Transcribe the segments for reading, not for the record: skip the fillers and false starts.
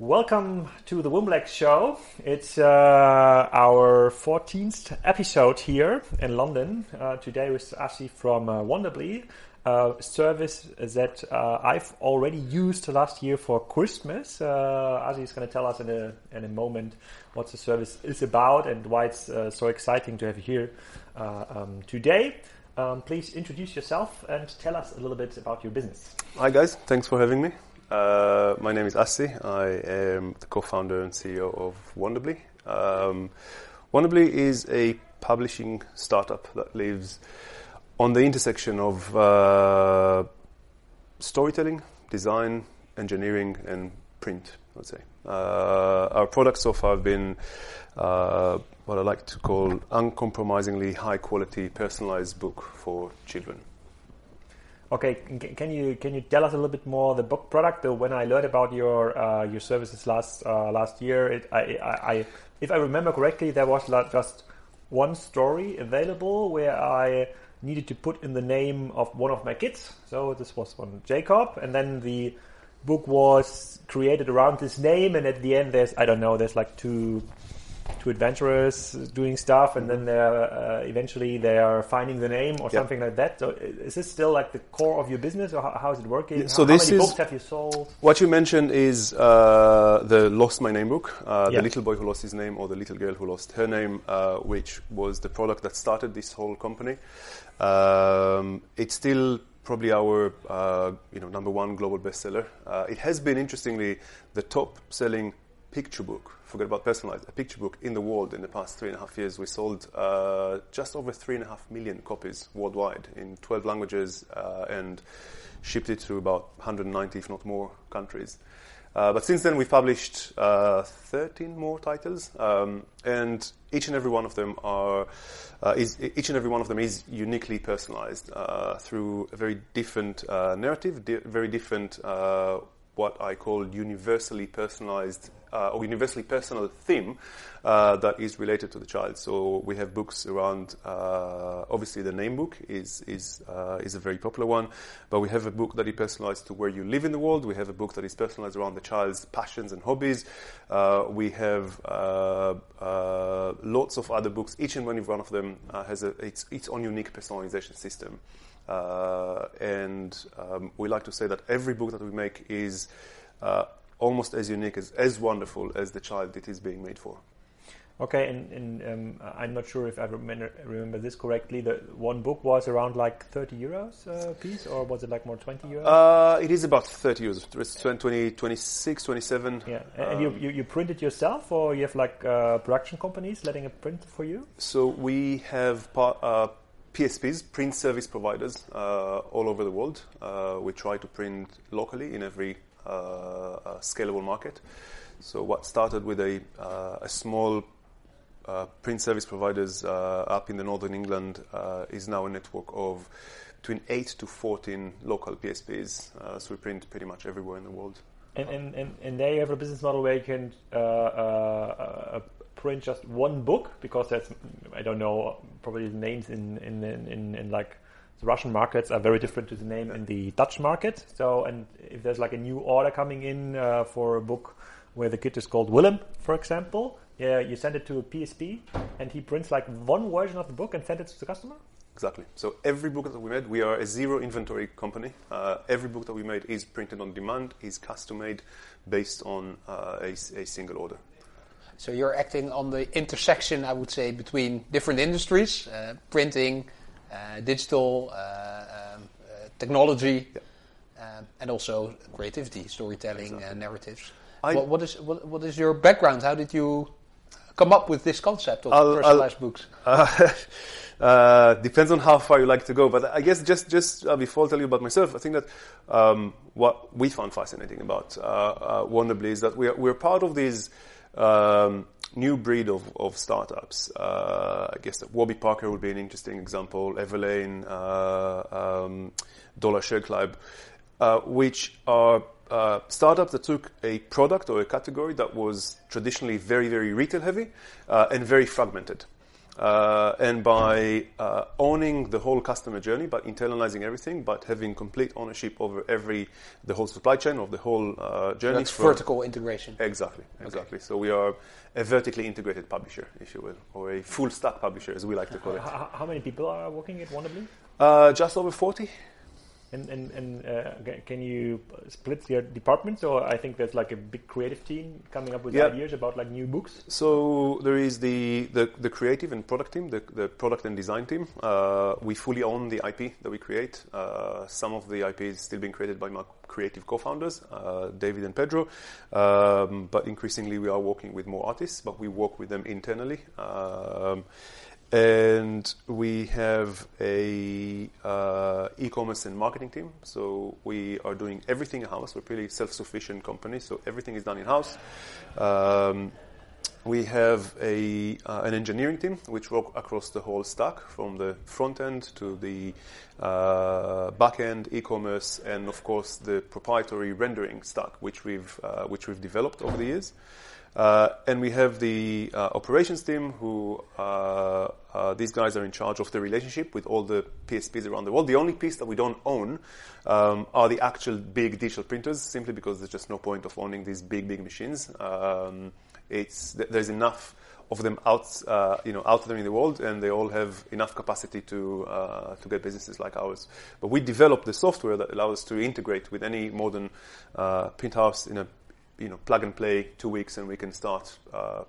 Welcome to the Wonderbly show. It's our 14th episode here in London. Today with Asi from Wonderbly, a service that I've already used last year for Christmas. Asi is going to tell us in a moment what the service is about and why it's so exciting to have you here today. Please introduce yourself and tell us a little bit about your business. Hi guys, thanks for having me. My name is Asi. I am the co-founder and CEO of Wonderbly. Wonderbly is a publishing startup that lives on the intersection of storytelling, design, engineering, and print, I would say. Our products so far have been what I like to call uncompromisingly high-quality, personalized book for children. Okay, can you tell us a little bit more the book product? When I learned about your services last year, if I remember correctly, there was just one story available where I needed to put in the name of one of my kids. So this was one Jacob, and then the book was created around this name, and at the end there's like two adventurers doing stuff, and then eventually they are finding the name or something like that. So is this still like the core of your business, or how is it working? Yeah, so how many books have you sold? What you mentioned is the Lost My Name book, The Little Boy Who Lost His Name, or The Little Girl Who Lost Her Name, which was the product that started this whole company. It's still probably our number one global bestseller. It has been, interestingly, the top-selling picture book, forget about personalized, a picture book in the world in the past 3.5 years. We sold just over 3.5 million copies worldwide in 12 languages and shipped it to about 190, if not more, countries. But since then, we've published 13 more titles, and each and every one of them is uniquely personalized through a very different narrative, very different what I call universally personalized or universally personal theme that is related to the child. So we have books around, obviously the name book is a very popular one, but we have a book that is personalized to where you live in the world. We have a book that is personalized around the child's passions and hobbies. We have lots of other books. Each and one of them has its own unique personalization system. And we like to say that every book that we make is almost as unique, as wonderful as the child it is being made for. Okay, and I'm not sure if I remember this correctly. The one book was around like 30 euros a piece, or was it like more 20 euros? It is about 30 euros. It's 20, 26, 27. Yeah, and you print it yourself, or you have like production companies letting it print for you? So we have PSPs, print service providers, all over the world. We try to print locally in every scalable market. So what started with a small print service providers up in the northern England is now a network of between 8 to 14 local PSPs. So we print pretty much everywhere in the world. And there you have a business model where you can print just one book, because that's, I don't know, probably the names in like the Russian markets are very different to the name in the Dutch market. So, and if there's like a new order coming in for a book where the kid is called Willem, for example, you send it to a PSP and he prints like one version of the book and sends it to the customer? Exactly. So every book that we made, we are a zero inventory company. Every book that we made is printed on demand, is custom made based on a single order. So you're acting on the intersection, I would say, between different industries, printing, digital, technology, and also creativity, storytelling, narratives. What is your background? How did you come up with this concept of personalized books? Depends on how far you like to go, but I guess just before I tell you about myself, I think that what we found fascinating about Wonderbly is that we're part of these new breed of startups. I guess that Warby Parker would be an interesting example, Everlane, Dollar Shave Club, which are startups that took a product or a category that was traditionally very, very retail heavy and very fragmented. And by owning the whole customer journey, by internalizing everything, but having complete ownership over the whole supply chain of the whole journey. That's vertical integration. Exactly. So we are a vertically integrated publisher, if you will, or a full stack publisher, as we like to call it. How many people are working at Wonderbly? Just over 40. And can you split your departments? Or I think there's like a big creative team coming up with ideas about like new books. So there is the creative and product team, the product and design team. We fully own the IP that we create. Some of the IP is still being created by my creative co-founders, David and Pedro. But increasingly we are working with more artists, but we work with them internally. And we have a e-commerce and marketing team. So we are doing everything in-house. We're a pretty self-sufficient company, so everything is done in-house. We have an engineering team which work across the whole stack, from the front end to the back end, e-commerce, and of course the proprietary rendering stack which we've developed over the years. And we have the operations team who, these guys are in charge of the relationship with all the PSPs around the world. The only piece that we don't own are the actual big digital printers, simply because there's just no point of owning these big machines. There's enough of them out there in the world, and they all have enough capacity to get businesses like ours. But we developed the software that allows us to integrate with any modern print house in a plug and play 2 weeks, and we can start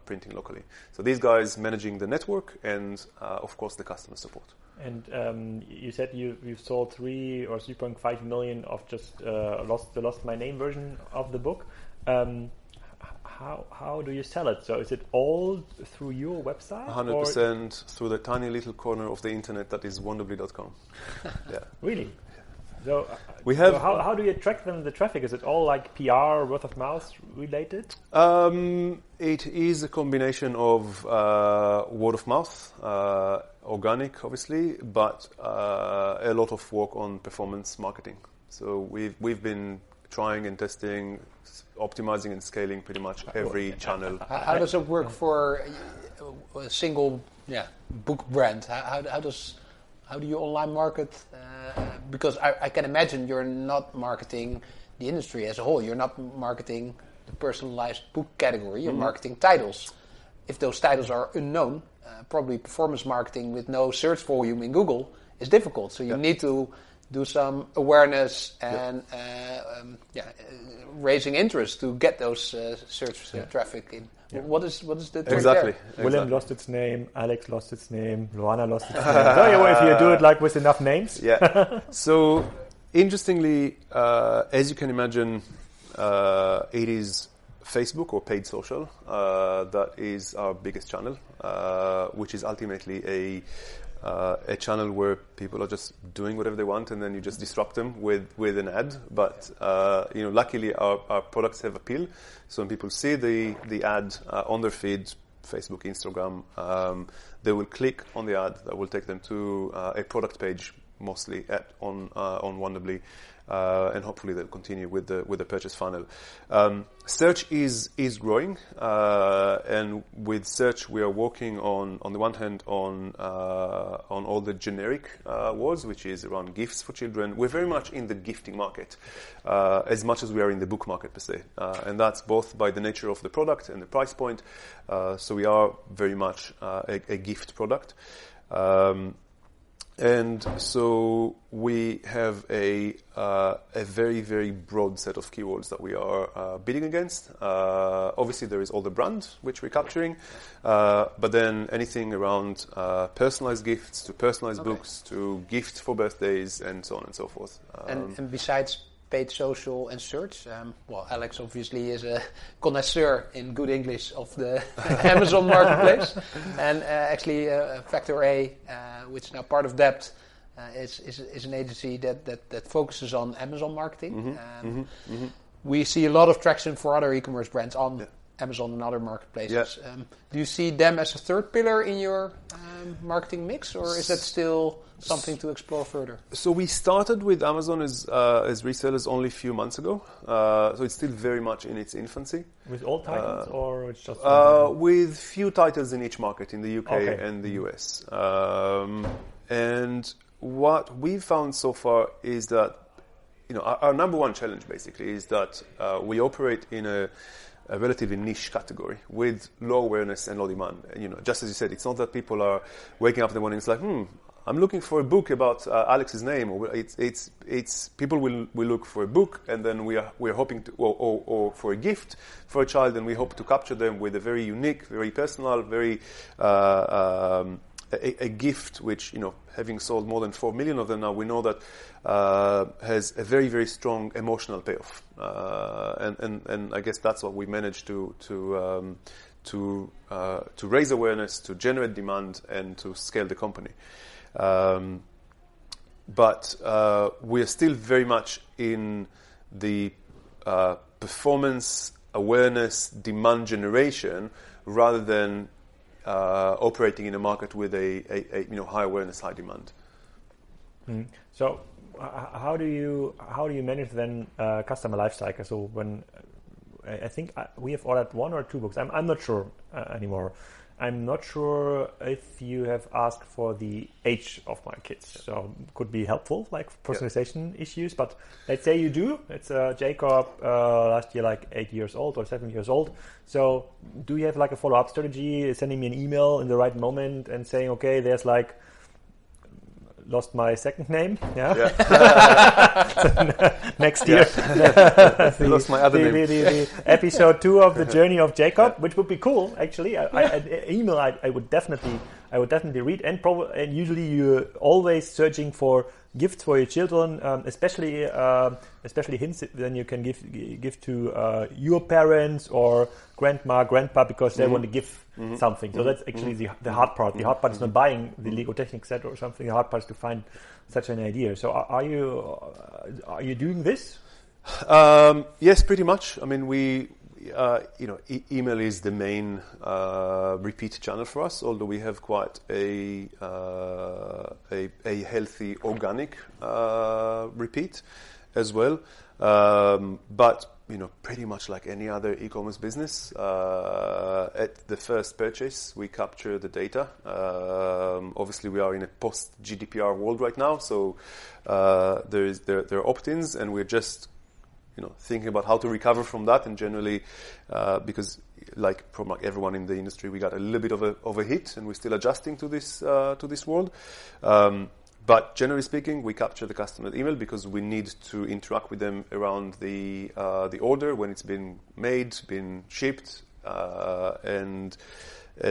printing locally. So these guys managing the network and, of course, the customer support. And you said you've sold 3 or 3.5 million of just the Lost My Name version of the book. How do you sell it? So is it all through your website? 100% through the tiny little corner of the internet that is wonderbly.com. Yeah. Really? So, how do you attract the traffic? Is it all like PR, word of mouth related? It is a combination of word of mouth, organic, obviously, but a lot of work on performance marketing. So we've been trying and testing, optimizing and scaling pretty much every channel. How does it work for a single book brand? How do you online market? Because I can imagine you're not marketing the industry as a whole. You're not marketing the personalized book category. You're marketing titles. If those titles are unknown, probably performance marketing with no search volume in Google is difficult. So you need to do some awareness and raising interest to get those search traffic in. Yeah. What is the trick there? William lost its name, Alex lost its name, Luana lost its name. So if you do it like with enough names. Yeah. So interestingly, as you can imagine, it is Facebook or paid social that is our biggest channel, which is ultimately a channel where people are just doing whatever they want, and then you just disrupt them with an ad. But luckily our products have appeal. So when people see the ad on their feed, Facebook, Instagram, they will click on the ad that will take them to a product page, mostly on Wonderbly. And hopefully they'll continue with the purchase funnel. Search is growing, and with search we are working on the one hand on all the generic words, which is around gifts for children. We're very much in the gifting market, as much as we are in the book market per se, and that's both by the nature of the product and the price point. So we are very much a gift product. And so we have a very, very broad set of keywords that we are bidding against. Obviously, there is all the brand, which we're capturing, but then anything around personalized gifts to personalized books to gifts for birthdays and so on and so forth. And besides paid social and search, Alex obviously is a connoisseur in good English of the Amazon marketplace, and actually Factor A, which is now part of Debt, is an agency that focuses on Amazon marketing. We see a lot of traction for other e-commerce brands on Amazon and other marketplaces. Yeah. Do you see them as a third pillar in your marketing mix, or is that still something to explore further? So we started with Amazon as resellers only a few months ago. So it's still very much in its infancy. With all titles, or it's just with few titles in each market in the UK and the US. And what we've found so far is that, our number one challenge basically is that we operate in a relatively niche category with low awareness and low demand. And, just as you said, it's not that people are waking up in the morning, it's like, I'm looking for a book about Alex's name, or it's people will look for a book, and then we're hoping to, or for a gift for a child, and we hope to capture them with a very unique, very personal, very a gift which, having sold more than 4 million of them now, we know that has a very, very strong emotional payoff, and I guess that's what we managed to raise awareness, to generate demand, and to scale the company. But we're still very much in the performance, awareness, demand generation, rather than operating in a market with a high awareness, high demand. Mm. So, how do you manage then customer life cycle? So when I think we have ordered 1 or 2 books, I'm not sure anymore. I'm not sure if you have asked for the age of my kids, so could be helpful, like personalization issues. But let's say you do. It's Jacob last year, like 8 years old or 7 years old. So do you have like a follow-up strategy, sending me an email in the right moment and saying, okay, there's like lost my second name, next year. Lost my other name. The episode 2 of the journey of Jacob, which would be cool, actually. Email I would definitely read, and usually you're always searching for gifts for your children, especially hints then you can give to your parents or grandma, grandpa, because they want to give something. So that's actually the hard part. The hard part is not buying the Lego Technic set or something. The hard part is to find such an idea. So are you doing this? Yes, pretty much. I mean, email is the main repeat channel for us, although we have quite a healthy organic repeat as well. But pretty much like any other e-commerce business, at the first purchase we capture the data. Obviously, we are in a post-GDPR world right now, so there are opt-ins, and we're just thinking about how to recover from that. And generally, because from everyone in the industry, we got a little bit of a hit, and we're still adjusting to this world. But generally speaking, we capture the customer's email because we need to interact with them around the order, when it's been made, been shipped, and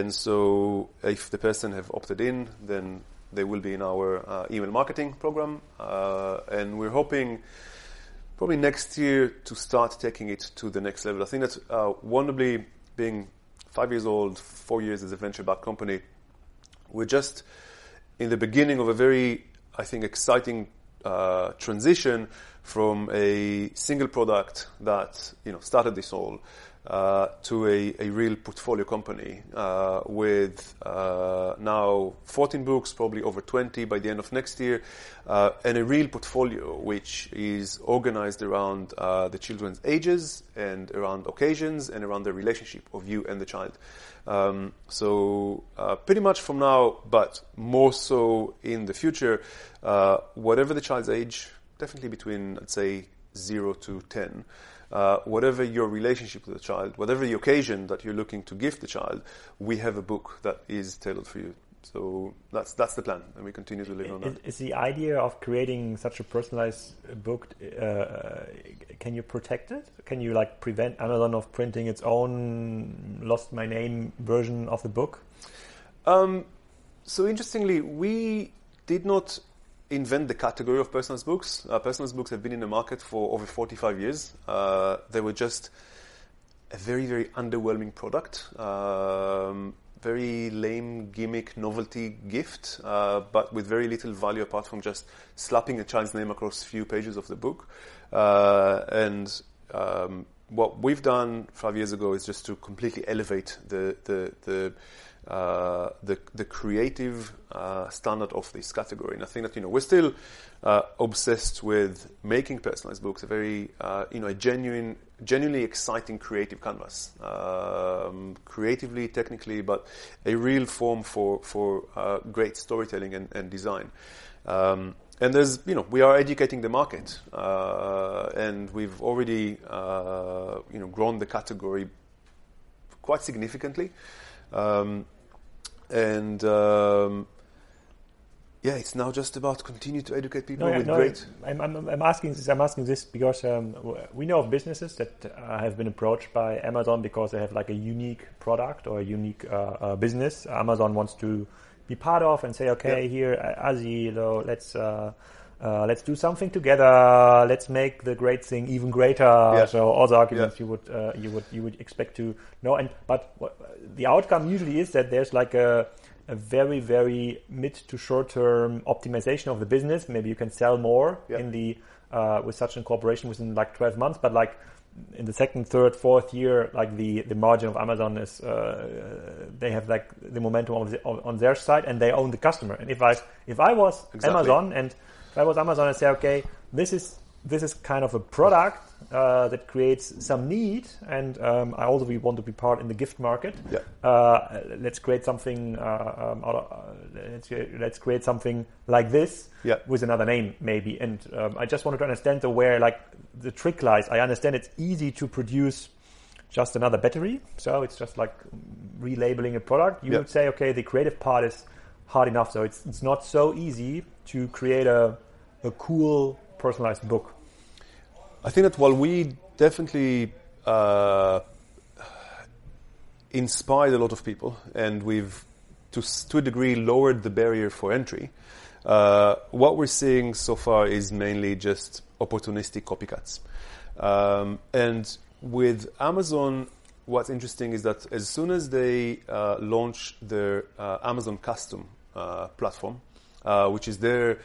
so if the person have opted in, then they will be in our email marketing program, and we're hoping probably next year to start taking it to the next level. I think that Wonderbly, being 5 years old, 4 years as a venture-backed company, we're just in the beginning of a very, I think, exciting transition from a single product that started this all to a real portfolio company with now 14 books, probably over 20 by the end of next year, and a real portfolio which is organized around the children's ages and around occasions and around the relationship of you and the child. So pretty much from now, but more so in the future, whatever the child's age, definitely between, I'd say, 0 to 10, whatever your relationship with the child, whatever the occasion that you're looking to gift the child, we have a book that is tailored for you. So that's the plan, and we continue to live on that. Is the idea of creating such a personalized book, can you protect it? Can you prevent Amazon of printing its own lost my name version of the book? So interestingly, we did not invent the category of personalized books. Personalized books have been in the market for over 45 years. They were just a very, very underwhelming product. Very lame gimmick novelty gift, but with very little value apart from just slapping a child's name across a few pages of the book. And what we've done 5 years ago is just to completely elevate the creative standard of this category. And I think that we're still obsessed with making personalized books a very a genuinely exciting creative canvas, creatively, technically, but a real form for great storytelling and design. And there's, we are educating the market, and we've already, grown the category quite significantly. It's now just about continue to educate people great. I'm asking this because we know of businesses that have been approached by Amazon because they have like a unique product or a unique business Amazon wants to be part of and say, okay, here, Azi, let's do something together. Let's make the great thing even greater. Yeah. So all the arguments you would expect to know. But the outcome usually is that there's like a very, very mid to short term optimization of the business. Maybe you can sell more in the with such a cooperation within like 12 months, but like in the second, third, fourth year, like the margin of Amazon is they have like the momentum on their side and they own the customer. And if I was Amazon and if I was Amazon and say, okay, this is kind of a product that creates some need, and I also want to be part in the gift market. Yeah. Let's create something. Let's create something like this with another name, maybe. And I just wanted to understand where like the trick lies. I understand it's easy to produce just another battery, so it's just like relabeling a product. You would say, okay, the creative part is hard enough, so it's not so easy to create a cool personalized book. I think that while we definitely inspired a lot of people, and we've to a degree lowered the barrier for entry, what we're seeing so far is mainly just opportunistic copycats. And with Amazon, what's interesting is that as soon as they launch their Amazon Custom platform, which is their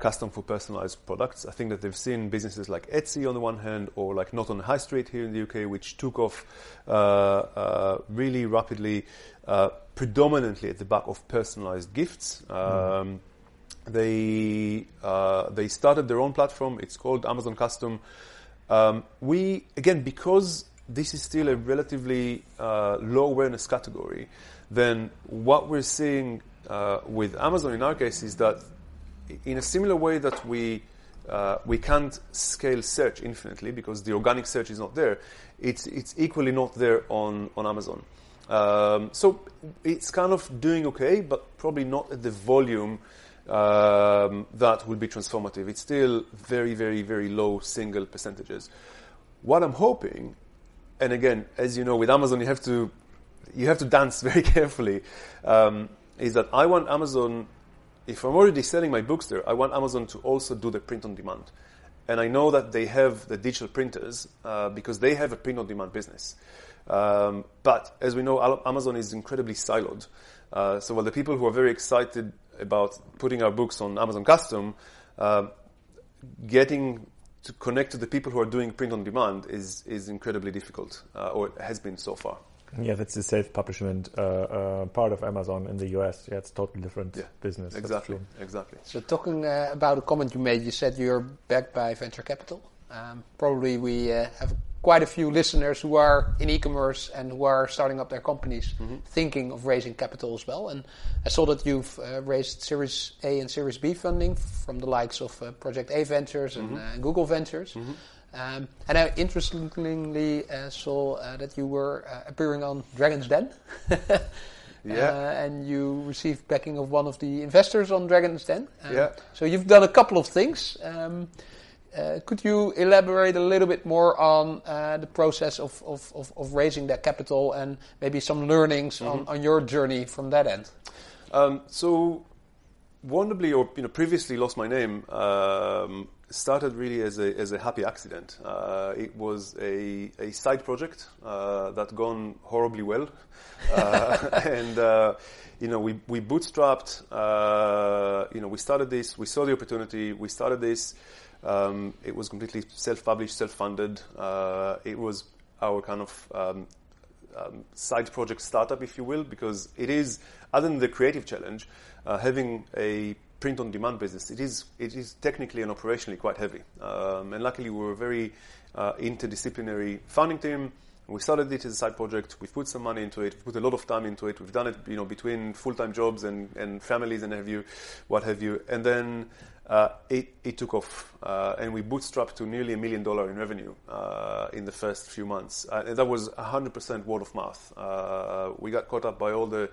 custom for personalized products, I think that they've seen businesses like Etsy on the one hand, or like Not on the High Street here in the UK, which took off really rapidly, predominantly at the back of personalized gifts. They started their own platform. It's called Amazon Custom. Because this is still a relatively low awareness category, then what we're seeing with Amazon in our case is that in a similar way that we can't scale search infinitely because the organic search is not there, it's equally not there on Amazon. So it's kind of doing okay, but probably not at the volume that would be transformative. It's still very, very, very low single percentages. What I'm hoping, and again, as you know, with Amazon, you have to dance very carefully, is that I want Amazon, if I'm already selling my books there, I want Amazon to also do the print on demand. And I know that they have the digital printers because they have a print on demand business. But as we know, Amazon is incredibly siloed. So while the people who are very excited about putting our books on Amazon Custom, getting to connect to the people who are doing print on demand is incredibly difficult, or it has been so far. Yeah, that's the self-publishment part of Amazon in the US. Yeah, it's a totally different business. Exactly. So talking about a comment you made, you said you're backed by venture capital. Probably we have quite a few listeners who are in e-commerce and who are starting up their companies, thinking of raising capital as well. And I saw that you've raised Series A and Series B funding from the likes of Project A Ventures and Google Ventures. And I interestingly saw that you were appearing on Dragon's Den. And you received backing of one of the investors on Dragon's Den. So you've done a couple of things. Could you elaborate a little bit more on the process of raising that capital and maybe some learnings on your journey from that end? So Wonderbly, or previously Lost My Name, started really as a happy accident. It was a side project that gone horribly well, and we bootstrapped. We started this. We saw the opportunity. We started this. It was completely self-published, self-funded. It was our kind of side project startup, if you will, because it is, other than the creative challenge, having a print-on-demand business, it is technically and operationally quite heavy. And luckily, we were a very interdisciplinary founding team. We started it as a side project. We've put some money into it. We've put a lot of time into it. We've done it, between full-time jobs and families and what have you. And then it took off, and we bootstrapped to nearly $1 million in revenue in the first few months. And that was 100% word of mouth. We got caught up by all the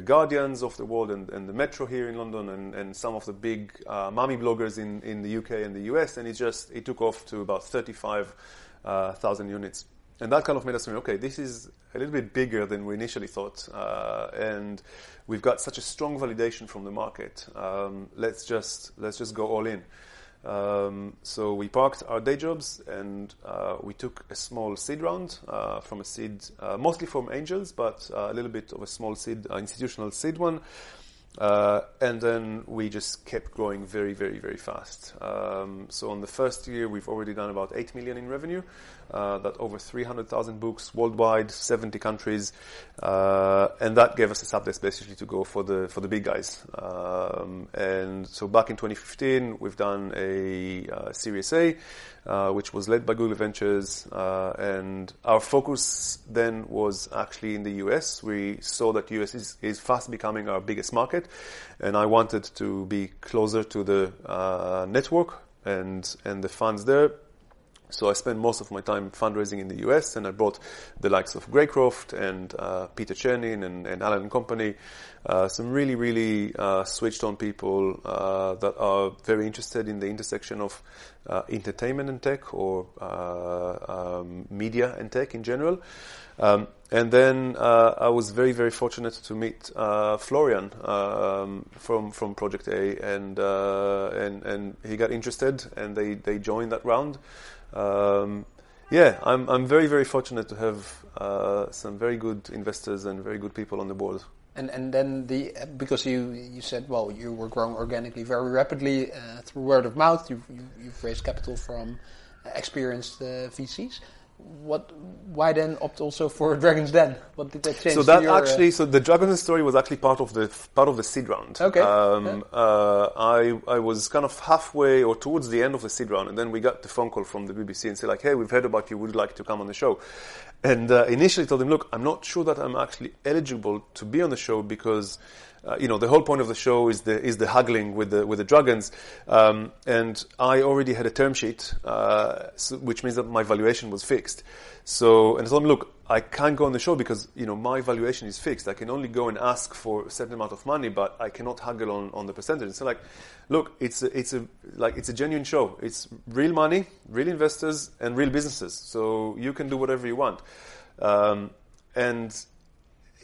Guardians of the world and the Metro here in London and some of the big mommy bloggers in the UK and the US, and it took off to about 35,000 units. And that kind of made us think, okay, this is a little bit bigger than we initially thought, and we've got such a strong validation from the market. Let's just go all in. So we parked our day jobs and we took a small seed round from a seed, mostly from angels, but a little bit of a small seed, institutional seed one. And then we just kept growing very, very, very fast. So on the first year, we've already done about 8 million in revenue. That over 300,000 books worldwide, 70 countries, and that gave us a sub desk basically to go for the big guys. And so back in 2015, we've done a Series A, which was led by Google Ventures, and our focus then was actually in the US. We saw that US is fast becoming our biggest market, and I wanted to be closer to the network and the funds there. So I spent most of my time fundraising in the US, and I brought the likes of Greycroft and Peter Chernin and Alan and Company, some really, really switched-on people that are very interested in the intersection of entertainment and tech, or media and tech in general. And then I was very, very fortunate to meet Florian from Project A, and he got interested, and they joined that round. I'm very, very fortunate to have some very good investors and very good people on the board. And then because you said, well, you were growing organically very rapidly through word of mouth. You've raised capital from experienced VCs. Why then opt also for Dragon's Den? What did that change? So that so the Dragon's story was actually part of the seed round. Okay. I was kind of halfway or towards the end of the seed round, and then we got the phone call from the BBC and said, like, hey, we've heard about you. Would you like to come on the show? And initially told them, look, I'm not sure that I'm actually eligible to be on the show because the whole point of the show is the haggling with the dragons, and I already had a term sheet, which means that my valuation was fixed. So, and I told him, look, I can't go on the show because my valuation is fixed. I can only go and ask for a certain amount of money, but I cannot haggle on the percentage. So, like, look, it's a genuine show. It's real money, real investors, and real businesses. So you can do whatever you want, and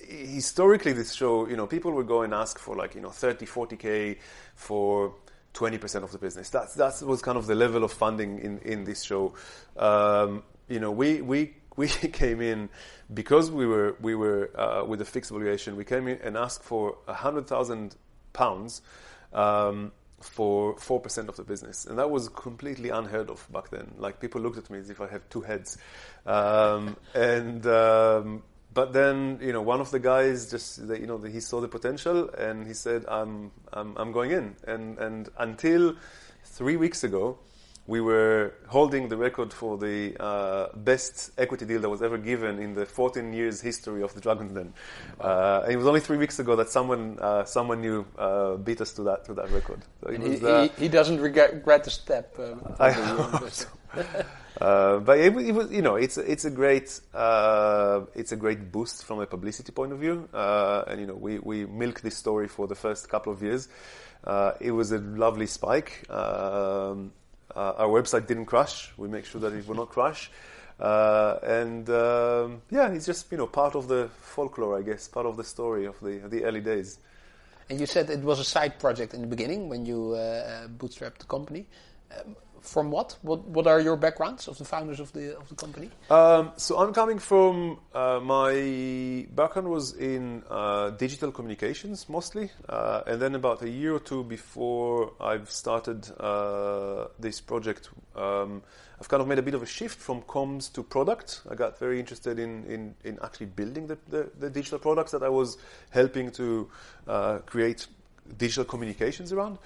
historically, this show, people would go and ask for 30, 40K for 20% of the business. That was kind of the level of funding in this show. We came in because we were with a fixed valuation. We came in and asked for £100,000 for 4% of the business, and that was completely unheard of back then. Like, people looked at me as if I have two heads, But then, one of the guys he saw the potential, and he said, "I'm going in." And until 3 weeks ago, we were holding the record for the best equity deal that was ever given in the 14 years history of the Dragon's Den. And it was only 3 weeks ago that someone new beat us to that record. So he doesn't regret the step. I hope so. But it was, it's a great boost from a publicity point of view, and we milked this story for the first couple of years. It was a lovely spike. Our website didn't crash. We make sure that it will not crash, and it's just part of the folklore, I guess, part of the story of the early days. And you said it was a side project in the beginning when you bootstrapped the company. from what? What are your backgrounds of the founders of the company? So I'm coming from my background was in digital communications mostly, and then about a year or two before I've started this project, I've kind of made a bit of a shift from comms to product. I got very interested in actually building the digital products that I was helping to create digital communications around.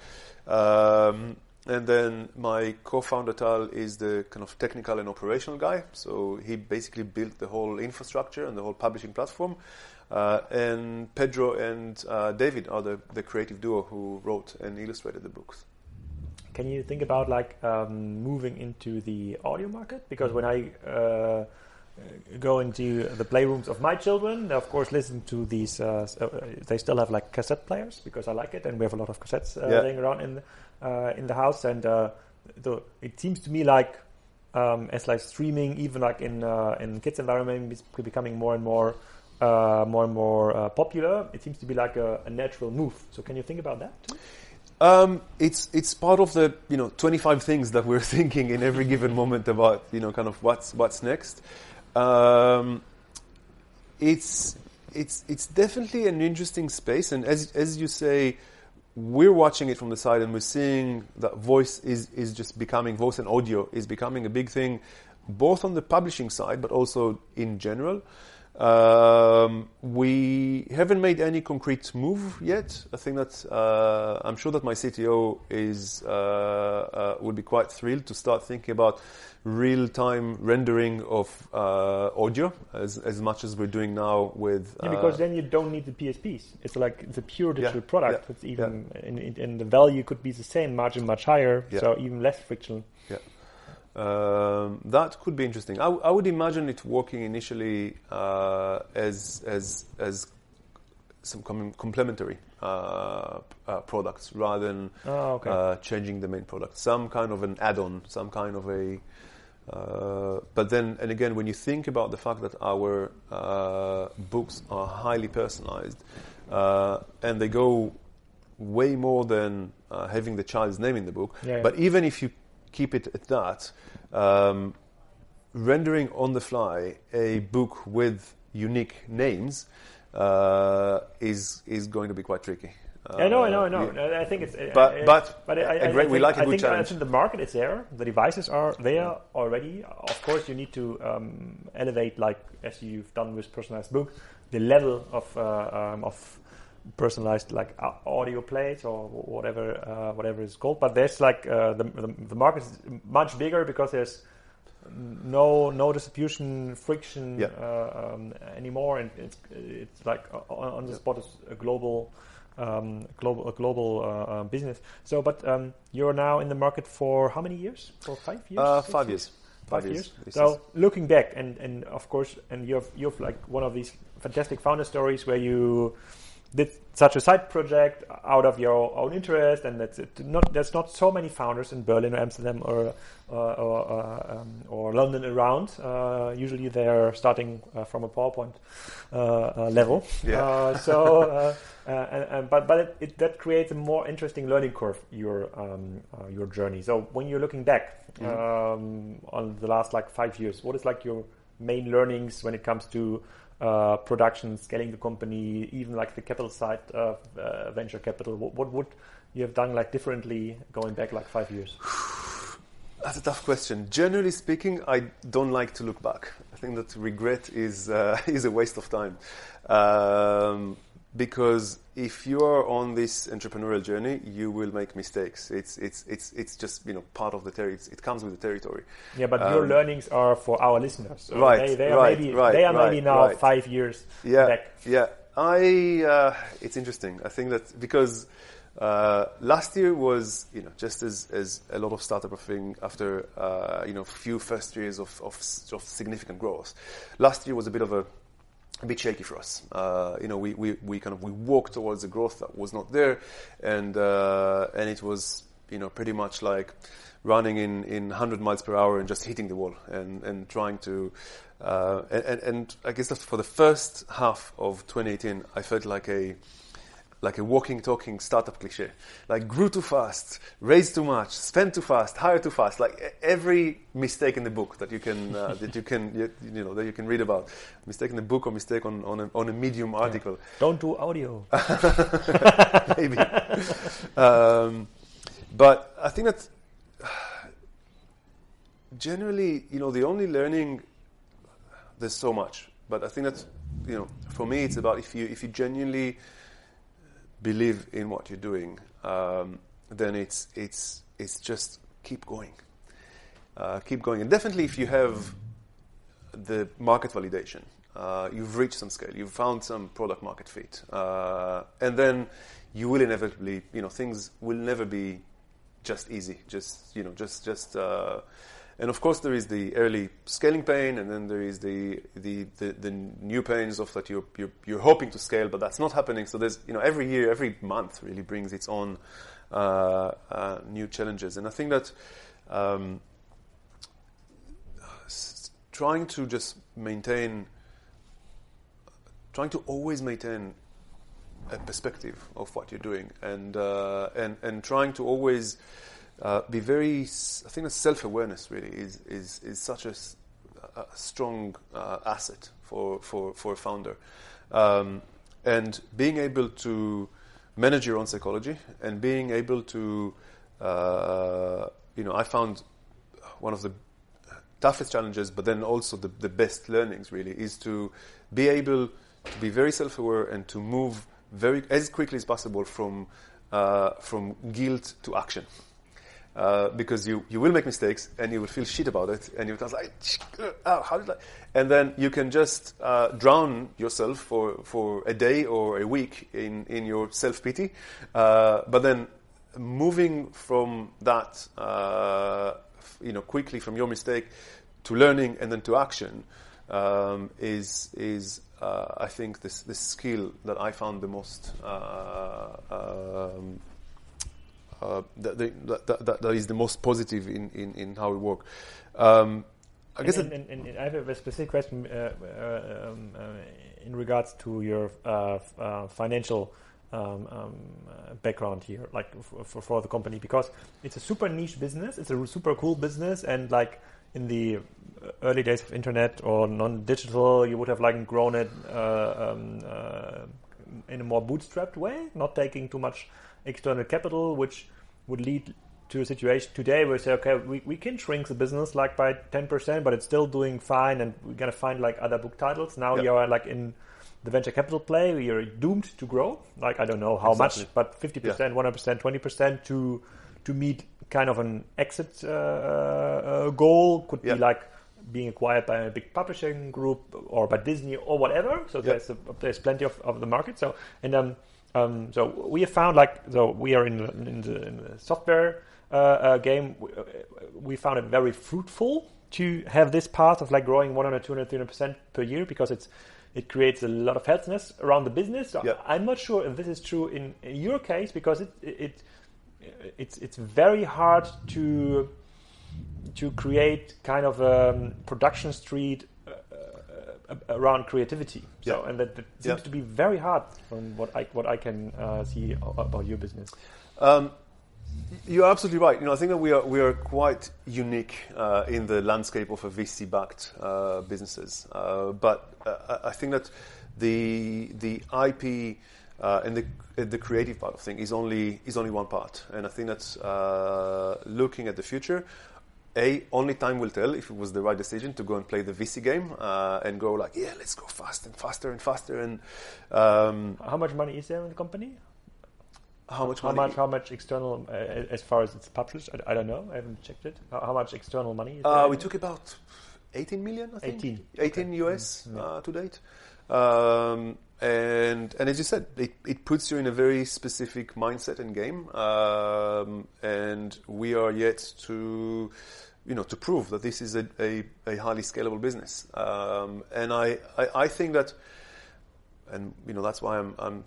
And then my co-founder Tal is the kind of technical and operational guy. So he basically built the whole infrastructure and the whole publishing platform. And Pedro and David are the creative duo who wrote and illustrated the books. Can you think about moving into the audio market? Because when I go into the playrooms of my children, they of course listen to these. They still have cassette players because I like it, and we have a lot of cassettes laying around in the house. And it seems to me as streaming, even in kids' environment, is becoming more and more popular. It seems to be a natural move. So can you think about that too? It's part of the 25 things that we're thinking in every given moment about kind of what's next. It's definitely an interesting space, and as you say, we're watching it from the side, and we're seeing that voice and audio is becoming a big thing, both on the publishing side, but also in general. We haven't made any concrete move yet. I think that I'm sure that my CTO would be quite thrilled to start thinking about real-time rendering of audio as much as we're doing now with. Because then you don't need the PSPs. It's it's a pure digital product. It's even and the value could be the same, margin much higher, so even less friction. Yeah. That could be interesting. I would imagine it working initially as some complementary products rather than changing the main product. Some kind of an add-on, some kind of a. But then, and again, when you think about the fact that our books are highly personalized and they go way more than having the child's name in the book, but even if you keep it at that, rendering on the fly a book with unique names is going to be quite tricky. I know. I think it's. We like a good challenge. I think the market is there. The devices are there already. Of course, you need to elevate, as you've done with personalized book, the level of personalized audio plays or whatever it's called. But there's the market is much bigger because there's no distribution friction anymore, and it's on the spot is a global business. So, but you're now in the market for how many years? For 5 years? 5 years. 5 years. So looking back, and of course, and you have one of these fantastic founder stories where you did such a side project out of your own interest, and there's not so many founders in Berlin or Amsterdam or London around. Usually they're starting from a PowerPoint level. Yeah. But that creates a more interesting learning curve, your journey. So when you're looking back on the last 5 years, what is your main learnings when it comes to production, scaling the company, even the capital side of venture capital? What would you have done differently going back 5 years? That's a tough question. Generally speaking, I don't like to look back. I think that regret is a waste of time. Because if you are on this entrepreneurial journey, you will make mistakes. It's just part of the territory. It comes with the territory. Yeah, but your learnings are for our listeners. So right. They are maybe now 5 years back. Yeah. It's interesting. I think that because last year was just as a lot of startup are feeling after few first years of significant growth. Last year was a bit shaky for us. We walked towards the growth that was not there, and it was pretty much like running in 100 miles per hour and just hitting the wall and trying to and I guess that for the first half of 2018 I felt like like a walking, talking startup cliche. Like grew too fast, raised too much, spent too fast, hired too fast. Like every mistake in the book that you can that you can read about. Mistake in the book or mistake on a Medium article. Yeah. Don't do audio. Maybe. But I think that generally, the only learning, there's so much. But I think that, for me, it's about if you genuinely believe in what you're doing, then it's just keep going. And definitely if you have the market validation, you've reached some scale, you've found some product market fit, and then you will inevitably, things will never be just easy. And of course there is the early scaling pain, and then there is the new pains of that you're hoping to scale, but that's not happening. So there's every year, every month really brings its own new challenges. And I think that trying to always maintain a perspective of what you're doing, and trying to always be very. I think that self-awareness really is such a strong asset for a founder, and being able to manage your own psychology and being able to, I found one of the toughest challenges, but then also the best learnings really is to be able to be very self-aware and to move as quickly as possible from guilt to action. Because you will make mistakes and you will feel shit about it, and you will like, how did I? And then you can just drown yourself for a day or a week in your self-pity. But then moving from that, quickly from your mistake to learning and then to action is I think this skill that I found the most. That is the most positive in how we work. I guess. And I have a specific question in regards to your financial background here, like for the company, because it's a super niche business. It's a super cool business, and like in the early days of internet or non-digital, you would have like grown it in a more bootstrapped way, not taking too much external capital, which would lead to a situation today where we say, okay, we can shrink the business like by 10%, but it's still doing fine, and we're going to find like other book titles. Now you are like in the venture capital play, you're doomed to grow. Like, I don't know how much, but 50%, 100%, 20% to meet kind of an exit goal could be like being acquired by a big publishing group or by Disney or whatever. So there's plenty of the market. So so we have found we are in the software game. We found it very fruitful to have this path of like growing 100, 200, 300% per year, because it creates a lot of healthiness around the business. So I'm not sure if this is true in your case, because it's very hard to create kind of a production street around creativity. So and that seems to be very hard from what I can see about your business. You're absolutely right. I think that we are quite unique in the landscape of a VC-backed businesses. But I think that the IP and the creative part of things is only one part. And I think that looking at the future, only time will tell if it was the right decision to go and play the VC game and go like, let's go fast and faster and faster. And how much money is there in the company? How much external, as far as it's published? I don't know. I haven't checked it. How much external money is there? We took about 18 million, I think. 18 US to date. And as you said, it puts you in a very specific mindset and game. And we are yet to prove that this is a highly scalable business. And I think that, and that's why I'm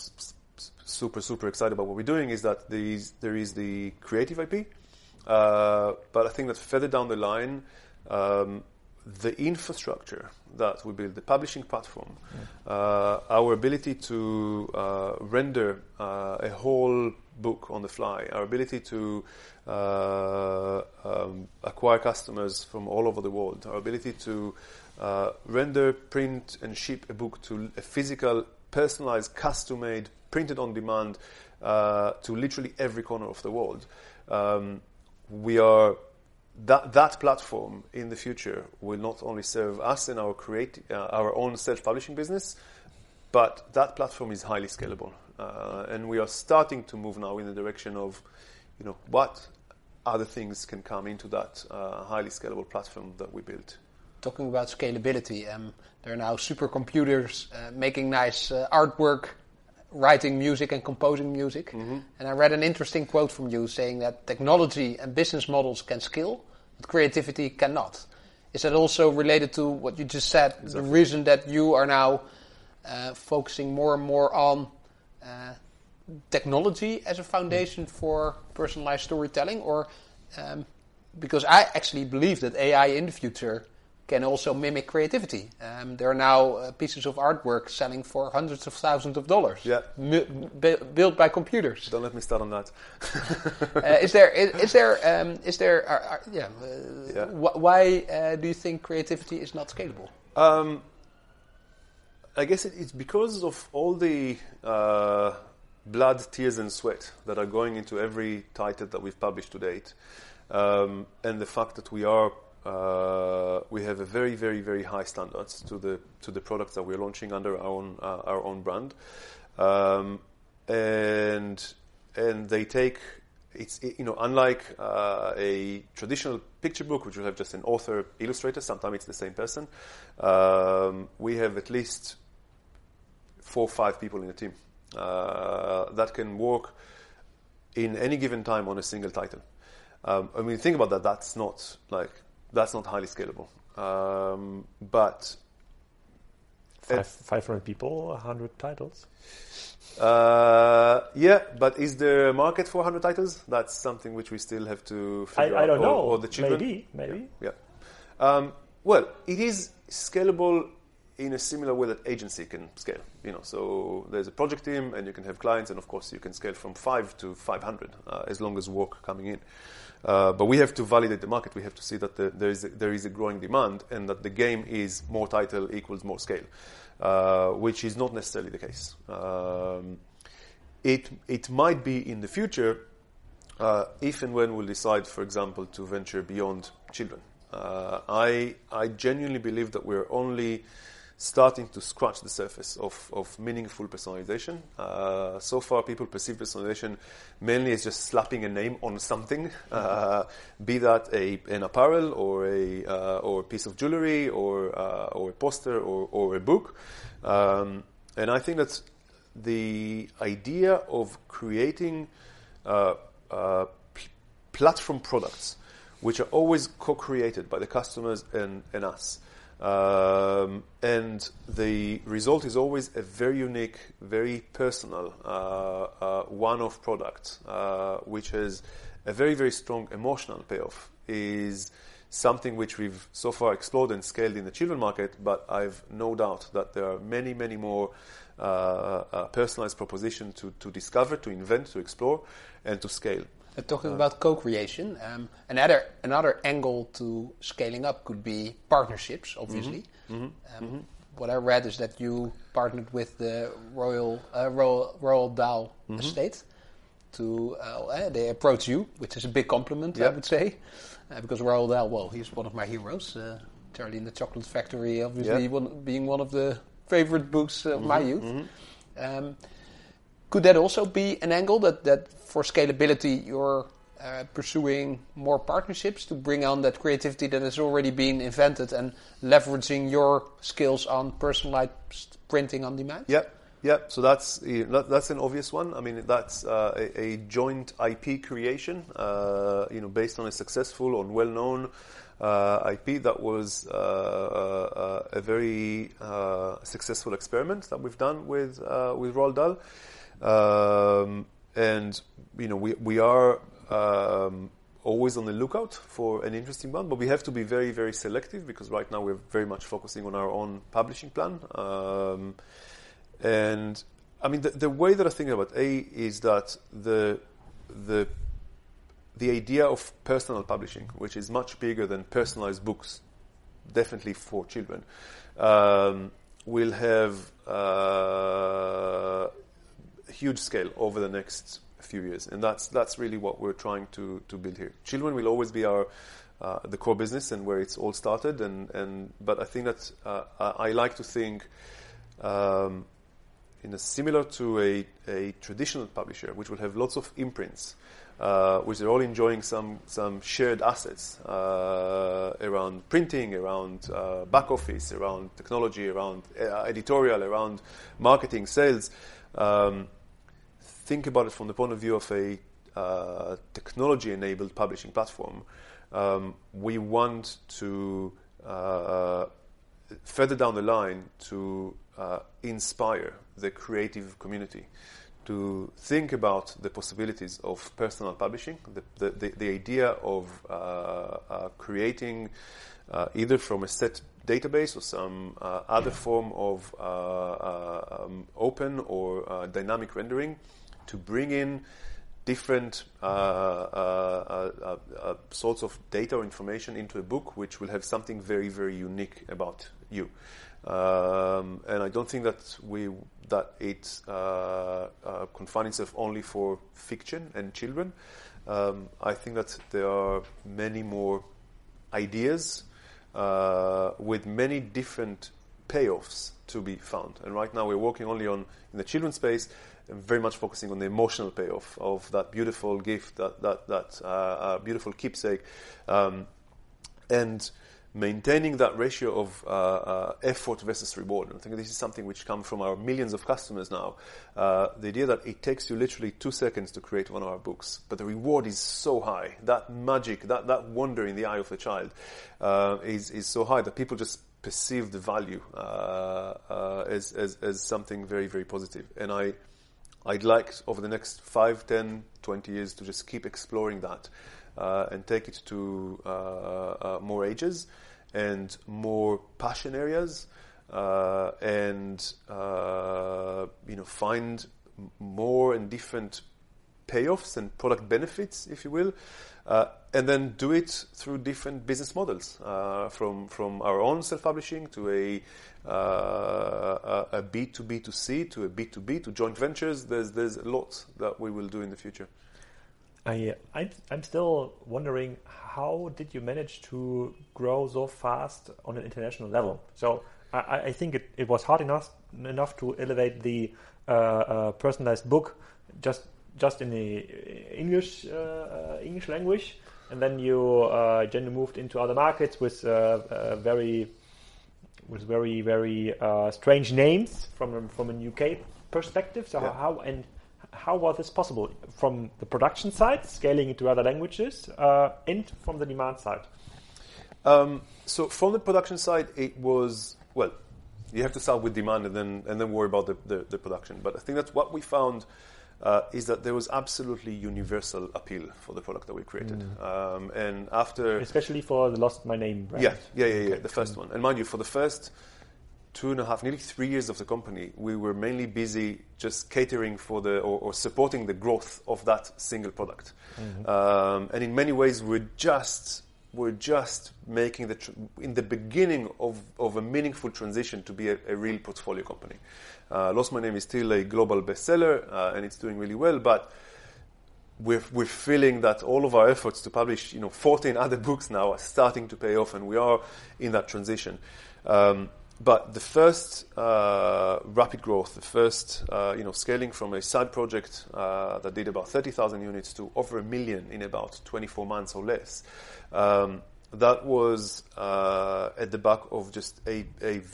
super excited about what we're doing, is that there is the creative IP, but I think that further down the line, the infrastructure that we build, the publishing platform, our ability to render a whole book on the fly, our ability to acquire customers from all over the world, our ability to render, print, and ship a book to a physical, personalized, custom-made, printed on demand to literally every corner of the world. We are that platform in the future will not only serve us and our own self-publishing business, but that platform is highly scalable, and we are starting to move now in the direction of, what other things can come into that highly scalable platform that we built. Talking about scalability, there are now supercomputers making nice artwork, writing music and composing music. Mm-hmm. And I read an interesting quote from you saying that technology and business models can scale, but creativity cannot. Is that also related to what you just said, exactly. The reason that you are now focusing more and more on technology as a foundation for personalized storytelling? Or because I actually believe that AI in the future can also mimic creativity. There are now pieces of artwork selling for hundreds of thousands of dollars, built by computers. Don't let me start on that. Why do you think creativity is not scalable? I guess it's because of all the blood, tears, and sweat that are going into every title that we've published to date, and the fact that we have a very, very, very high standards to the products that we're launching under our own brand, and they take unlike a traditional picture book, which will have just an author illustrator. Sometimes it's the same person. We have at least 4 or 5 people in the team that can work in any given time on a single title. Think about that. That's not highly scalable. But 500 people, 100 titles. But is there a market for 100 titles? That's something which we still have to figure out. I don't know. Or the children. Maybe. Yeah. Well, it is scalable in a similar way that agency can scale. So there's a project team, and you can have clients, and of course you can scale from 5 to 500 as long as work coming in. But we have to validate the market. We have to see that there is a growing demand, and that the game is more title equals more scale, which is not necessarily the case. It might be in the future, if and when we'll decide, for example, to venture beyond children. I genuinely believe that we're only starting to scratch the surface of meaningful personalization. So far, people perceive personalization mainly as just slapping a name on something, be that an apparel or a piece of jewelry or a poster or a book. And I think that the idea of creating platform products, which are always co-created by the customers and us, and the result is always a very unique, very personal, one-off product, which has a very, very strong emotional payoff, is something which we've so far explored and scaled in the children market, but I've no doubt that there are many, many more personalized propositions to discover, to invent, to explore, and to scale. Talking about co-creation, another angle to scaling up could be partnerships, obviously. Mm-hmm. What I read is that you partnered with the Royal Dahl estate. They approached you, which is a big compliment, I would say, because Royal Dahl, he's one of my heroes. Charlie and the Chocolate Factory, obviously, being one of the favorite books of my youth. Mm-hmm. Could that also be an angle that for scalability you're pursuing more partnerships to bring on that creativity that has already been invented and leveraging your skills on personalized printing on demand? Yeah. So that's an obvious one. That's a joint IP creation, based on a successful or well-known IP that was a very successful experiment that we've done with Roald Dahl. And we are always on the lookout for an interesting one, but we have to be very, very selective because right now we're very much focusing on our own publishing plan. And I mean, the way that I think about is that the idea of personal publishing, which is much bigger than personalized books, definitely for children, will have huge scale over the next few years, and that's really what we're trying to build here. Children will always be our the core business and where it's all started, but I think that I like to think in a similar to a traditional publisher, which will have lots of imprints, which are all enjoying some shared assets around printing, around back office, around technology, around editorial, around marketing, sales. Think about it from the point of view of a technology-enabled publishing platform. We want to further down the line to inspire the creative community to think about the possibilities of personal publishing, the idea of creating either from a set database or some other form of open or dynamic rendering to bring in different sorts of data or information into a book which will have something very, very unique about you. And I don't think that it confines itself only for fiction and children. I think that there are many more ideas with many different payoffs to be found. And right now we're working only in the children's space, and very much focusing on the emotional payoff of that beautiful gift, that beautiful keepsake, and maintaining that ratio of effort versus reward. I think this is something which comes from our millions of customers now. The idea that it takes you literally 2 seconds to create one of our books, but the reward is so high. That magic, that wonder in the eye of a child is so high that people just perceive the value as something very, very positive. And I'd like over the next 5, 10, 20 years to just keep exploring that and take it to more ages and more passion areas, and find more and different payoffs and product benefits, if you will, and then do it through different business models, from our own self-publishing to a B2B2C to a B2B to joint ventures. There's a lot that we will do in the future. I'm still wondering, how did you manage to grow so fast on an international level? So I think it was hard enough to elevate the personalized book just in the English language, and then you moved into other markets with very strange names from a UK perspective. So yeah. How was this possible from the production side, scaling into other languages, and from the demand side? So from the production side, it was, well, you have to start with demand and then worry about the production. But I think that's what we found is that there was absolutely universal appeal for the product that we created. And after, especially for the Lost My Name brand. Yeah, the first one. And mind you, for the first 2.5, nearly 3 years of the company, we were mainly busy just catering for or supporting the growth of that single product. And in many ways, we're just making in the beginning of a meaningful transition to be a real portfolio company. Lost My Name is still a global bestseller, and it's doing really well, but we're feeling that all of our efforts to publish 14 other books now are starting to pay off, and we are in that transition. But the first rapid growth, the first scaling from a side project that did about 30,000 units to over 1 million in about 24 months or less, that was at the back of just a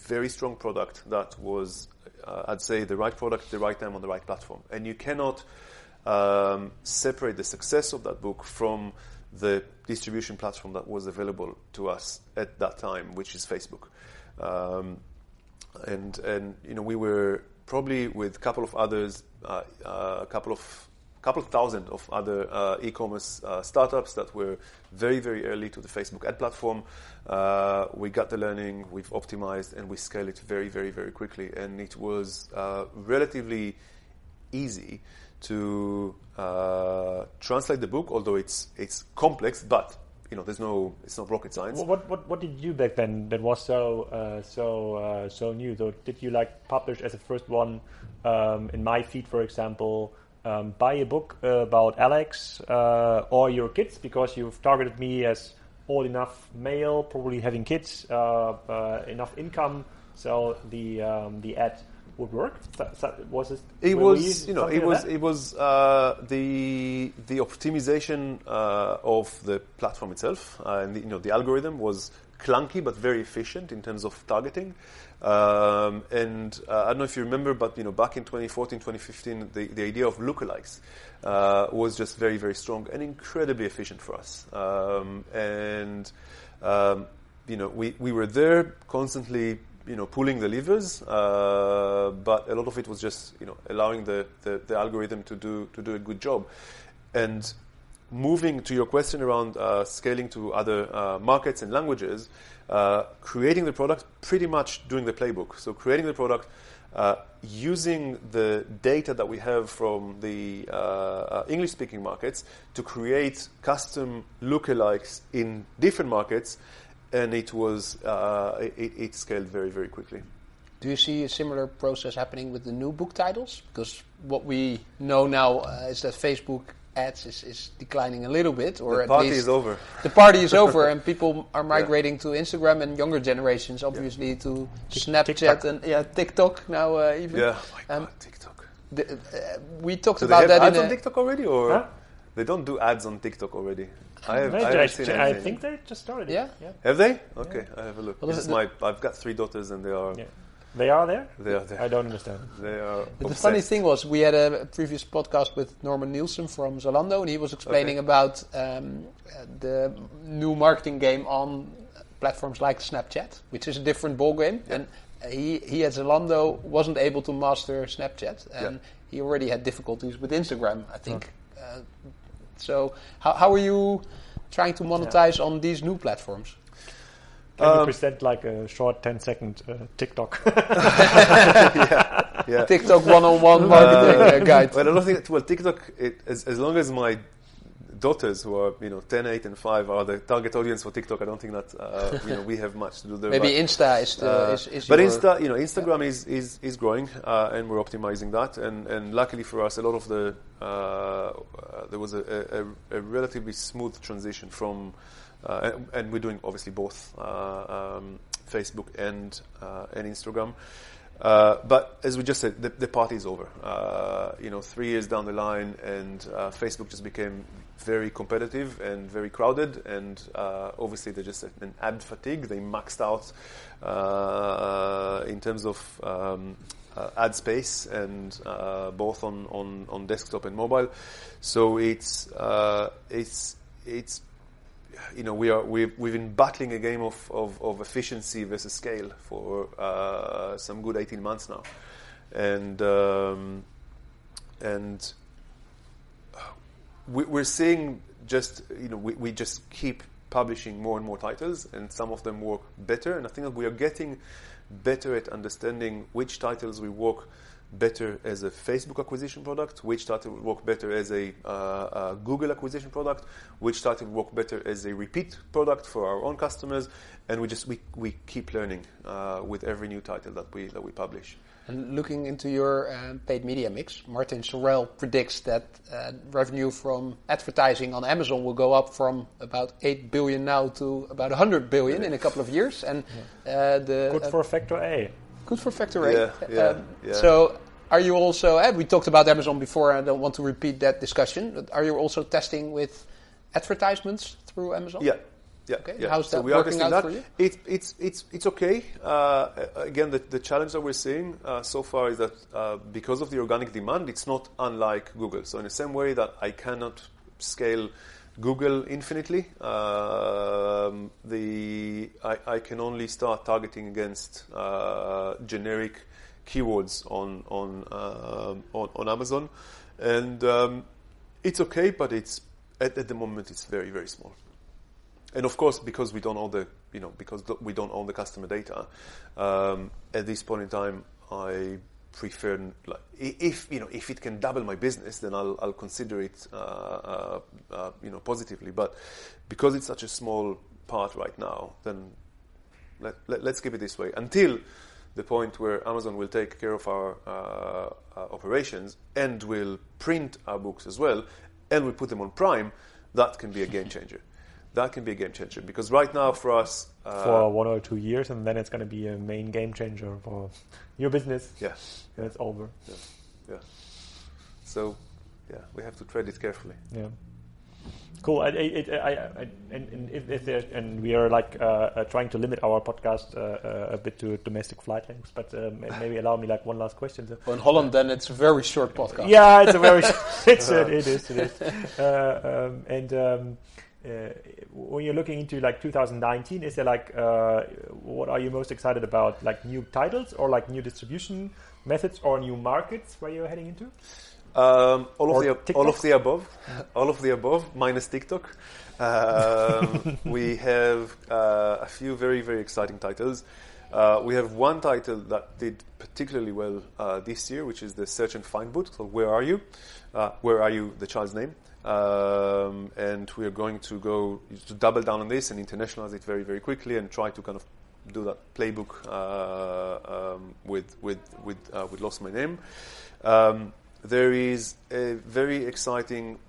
very strong product that was, I'd say, the right product, the right time on the right platform. And you cannot separate the success of that book from the distribution platform that was available to us at that time, which is Facebook. And we were probably with a couple of others, a couple of couple thousand of other e-commerce startups that were very, very early to the Facebook ad platform. We got the learning, we've optimized, and we scale it very, very, very quickly. And it was relatively easy to translate the book, although it's complex, but it's not rocket science. What did you do back then that was so new? So did you publish as a first one in my feed, for example, buy a book about Alex or your kids, because you've targeted me as old enough male, probably having kids, enough income, so the ad would work? Was it? It was the optimization of the platform itself, and the algorithm was clunky but very efficient in terms of targeting. And I don't know if you remember, but back in 2014, 2015, the idea of lookalikes was just very, very strong and incredibly efficient for us. We were there constantly, pulling the levers, but a lot of it was just allowing the algorithm to do a good job. And moving to your question around scaling to other markets and languages, creating the product, pretty much doing the playbook. So creating the product, using the data that we have from the English-speaking markets to create custom lookalikes in different markets, and it was it scaled very, very quickly. Do you see a similar process happening with the new book titles? Because what we know now is that Facebook ads is declining a little bit, or the at party least is over. The party is over, and people are migrating to Instagram, and younger generations obviously to Snapchat TikTok. and TikTok now even. Yeah, oh my God, TikTok. We talked Do about they have that ads in on TikTok already, or Huh? they don't do ads on TikTok already? I think they just started it. Yeah? Have they? Okay, I have a look. Well, I've got 3 daughters, and they are. Yeah. They are there? They are there. I don't understand. They are. But the obsessed. funny thing was, we had a previous podcast with Norman Nielsen from Zalando, and he was explaining about the new marketing game on platforms like Snapchat, which is a different ballgame. Yeah. And he at Zalando wasn't able to master Snapchat, and he already had difficulties with Instagram, I think. So how are you trying to monetize on these new platforms? Can you present a short 10-second TikTok? Yeah. TikTok one-on-one marketing guide. Well, I don't think. Well, TikTok. As long as my daughters, who are 10, 8, and 5, are the target audience for TikTok, I don't think that we have much to do there. Maybe Insta is but Instagram is growing, and we're optimizing that. And luckily for us, a lot of the there was a relatively smooth transition from. And we're doing obviously both Facebook and Instagram. But as we just said, the party is over. 3 years down the line, and Facebook just became very competitive and very crowded. And obviously, they're just an ad fatigue. They maxed out in terms of ad space, and both on desktop and mobile. So it's we've been battling a game of efficiency versus scale for some good 18 months now, and we're seeing just we just keep publishing more and more titles, and some of them work better, and I think that we are getting better at understanding which titles will work better as a Facebook acquisition product, which title will work better as a Google acquisition product, which title will work better as a repeat product for our own customers, and we keep learning with every new title that we publish. And looking into your paid media mix, Martin Sorrell predicts that revenue from advertising on Amazon will go up from about 8 billion now to about 100 billion in a couple of years. And good for factor A. Good for factor A. Yeah. So are you also, we talked about Amazon before, I don't want to repeat that discussion, but are you also testing with advertisements through Amazon? Yeah. Okay. Yeah. How's that so we are working out for you? It's okay. Again, the challenge that we're seeing so far is that because of the organic demand, it's not unlike Google. So in the same way that I cannot scale Google infinitely, I can only start targeting against generic keywords on Amazon, and It's okay, but it's at the moment it's very, very small. And of course, because we don't own we don't own the customer data, at this point in time, I prefer, like, if it can double my business, then I'll consider it positively. But because it's such a small part right now, then let's keep it this way until the point where Amazon will take care of our operations and will print our books as well, and we put them on Prime. That can be a game changer. That can be a game changer, because right now for us... for 1 or 2 years, and then it's going to be a main game changer for your business. Yeah. It's over. Yeah. So, we have to tread it carefully. Yeah. Cool. And we are like trying to limit our podcast a bit to domestic flight links, but maybe allow me like one last question. Well, in Holland, then it's a very short podcast. Yeah, it's a very it is. When you're looking into like 2019, is there like what are you most excited about? Like new titles, or like new distribution methods, or new markets where you're heading into? All of the above, minus TikTok. We have a few very, very exciting titles. We have one title that did particularly well this year, which is the search and find book. So Where Are You? Where Are You? The child's name. And we are going to double down on this and internationalize it very, very quickly, and try to kind of do that playbook with Lost My Name. There is a very exciting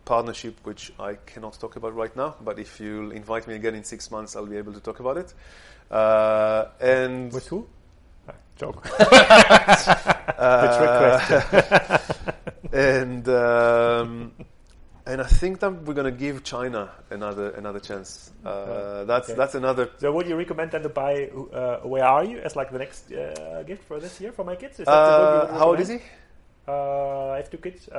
partnership which I cannot talk about right now, but if you'll invite me again in 6 months, I'll be able to talk about it. And with who? Joke. The trick question. And I think that we're going to give China another chance. That's another. So would you recommend them to buy Where Are You as like the next gift for this year for my kids? Is that the book you how old is he? I have 2 kids, 6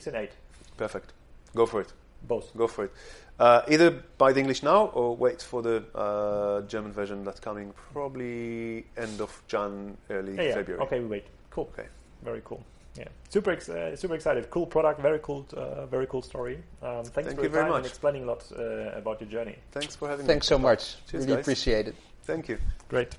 and 8. Perfect. Go for it. Both. Go for it. Either buy the English now or wait for the German version that's coming probably end of Jan, early February. Okay, we wait. Cool. Okay. Very cool. Yeah, super excited. Cool product, very cool story. Thanks for your time and explaining a lot about your journey. Thanks for having me. Thanks so much. Cheers, really guys. appreciate it. Thank you. Great.